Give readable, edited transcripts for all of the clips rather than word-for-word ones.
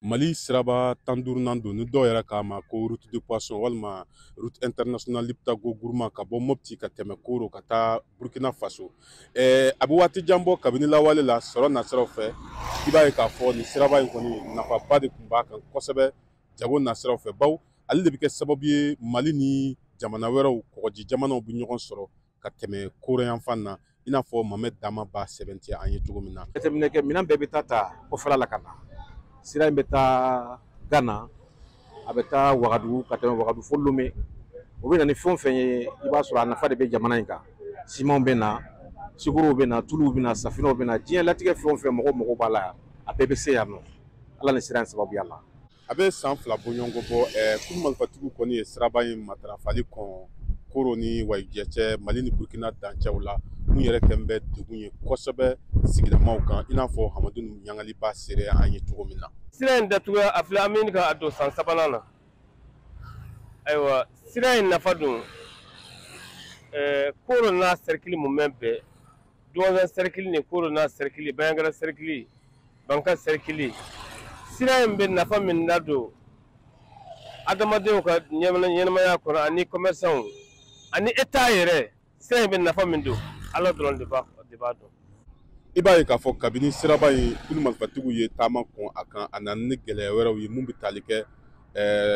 Mali siraba tandurunan don ni dɔw yɛrɛ k'a ma ko route de poisson walima route internationale Liptako Gourma ka bɔ Mopti ka tɛmɛ Koro ka taa Burkina Faso. A bɛ waati jan bɔ kabini lawale la sɔrɔ nasiraw fɛ. I b'a ye k'a fɔ nin siraba in kɔni nafaba de tun b'a kan kosɛbɛ jago nasiraw fɛ. Bawo ale de bɛ kɛ sababu ye Mali ni jamana wɛrɛw kɔgɔji jamanaw bɛ ɲɔgɔn sɔrɔ ka tɛmɛ Koro yanfan na i n'a fɔ Mamɛd Dama b'a sɛbɛntiya an ye cogo min na. Jateminɛ kɛ minɛn bɛɛ bɛ taa kɔfɛla la ka na. Sira in bɛ taa Gana, a bɛ taa Wagadugu ka tɛmɛ Wagadugu fo Lomé. O bɛ na ni fɛn o fɛn ye i b'a sɔrɔ a nafa de bɛ jamana in kan. Simanw bɛ na, sukorow bɛ na, tuluw bɛ na, safinɛw bɛ na, diɲɛ latigɛ fɛn o fɛn mɔgɔw b'a la yan, a bɛɛ bɛ se yan nɔ. Ala ni sira in sababuya la. A bɛ san 2 bɔ ɲɔgɔn bɔ kulu marifatigiw kɔni ye siraba in matarafali kɔn Koro ni Wayigɛ cɛ Mali ni Burkina dancɛw la mun yɛrɛ kɛn bɛ degun ye kosɛbɛ sigidamaw kan i n'a fɔ Hamadu Ɲangali b'a seere an ye cogo min na. Sira in datuguya a filɛ an bɛ ka don san 3nan na. Ayiwa sira in nafa dun Koro n'a cercle mun mɛn bɛɛ Duwɔzɛn cercle ni Koro n'a cercle Bayangara cercle Banka cercle sira in bɛ nafa min ladon adamadenw ka ɲɛnamaya kɔnɔ ani commerçants ani État yɛrɛ sira in bɛ nafa min don Ala dɔrɔn de b'a dɔn. I b'a ye k'a fɔ kabini siraba in kulu marifatigiw ye taama kɔn a kan a nana ni gɛlɛya wɛrɛw ye mun bɛ tali kɛ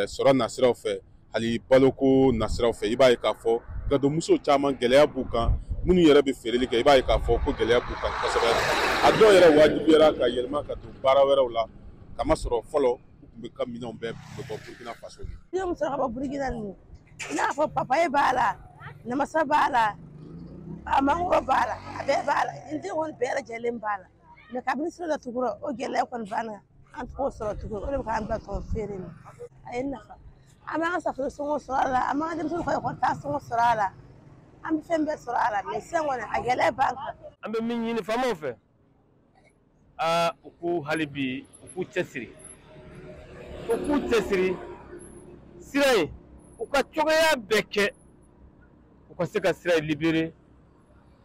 sɔrɔ nasiraw fɛ hali baloko nasiraw fɛ i b'a ye k'a fɔ gadonmuso caman gɛlɛya b'u kan minnu yɛrɛ bɛ feereli kɛ i b'a ye k'a fɔ ko gɛlɛya b'u kan kosɛbɛ a dɔw yɛrɛ wajibiyara ka yɛlɛma ka don baara wɛrɛw la kamasɔrɔ fɔlɔ u tun bɛ ka minɛnw bɛɛ bɔ Burkina Faso. Ni muso ka bɔ Burkina ninnu i n'a fɔ papaye b'a la namasa b'a la a mangoro b'a la a bɛɛ b'a la n den kɔni bɛɛ lajɛlen b'a la mɛ kabini sira datugura o gɛlɛya kɔni banna an t'o sɔrɔ tuguni o de bɛ k'an bila tɔn feere ma a ye nafa an b'an ka safunɛ sɔngɔ sɔrɔ a la an b'an ka denmisɛnninw ka ekɔli taa sɔngɔ sɔrɔ a la an bɛ fɛn bɛɛ sɔrɔ a la mɛ sisan kɔni a gɛlɛya b'an kan. An bɛ min ɲini faamaw fɛ u k'u hali bi u k'u cɛsiri sira in u ka cogoya bɛɛ kɛ u ka se ka sira in libéré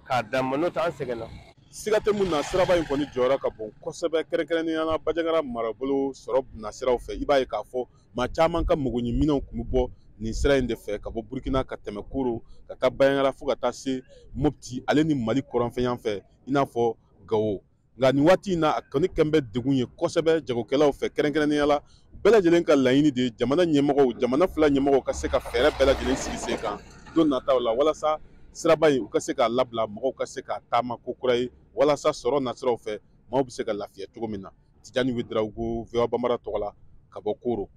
k'a d'a ma n'o tɛ an sɛgɛnna. Siga tɛ mun na siraba in kɔni jɔyɔrɔ ka bon kosɛbɛ kɛrɛnkɛrɛnnenya la Bajangara marabolo sɔrɔ nasiraw fɛ i b'a ye k'a fɔ maa caman ka magoɲɛminɛnw tun bɛ bɔ nin sira in de fɛ ka bɔ Burkina ka tɛmɛ Koro ka taa Bayangara fo ka taa se Mopti ale ni Mali kɔrɔnfɛyan fɛ i n'a fɔ Gawo nka nin waati in na a kɔni kɛn bɛ degun ye kosɛbɛ jagokɛlaw fɛ kɛrɛnkɛrɛnnenya la bɛɛ lajɛlen ka laɲini de ye jamana fila ɲɛmɔgɔw ka se ka fɛɛrɛ bɛɛ lajɛlen sigi sen kan don nataw la walasa siraba in u ka se k'a labila mɔgɔw ka se k'a taama ko kura ye walasa sɔrɔ nasiraw fɛ maaw bɛ se ka lafiya cogo min na Tijani Wederawogo VOA Bambara tɔgɔ la ka bɔ Koro.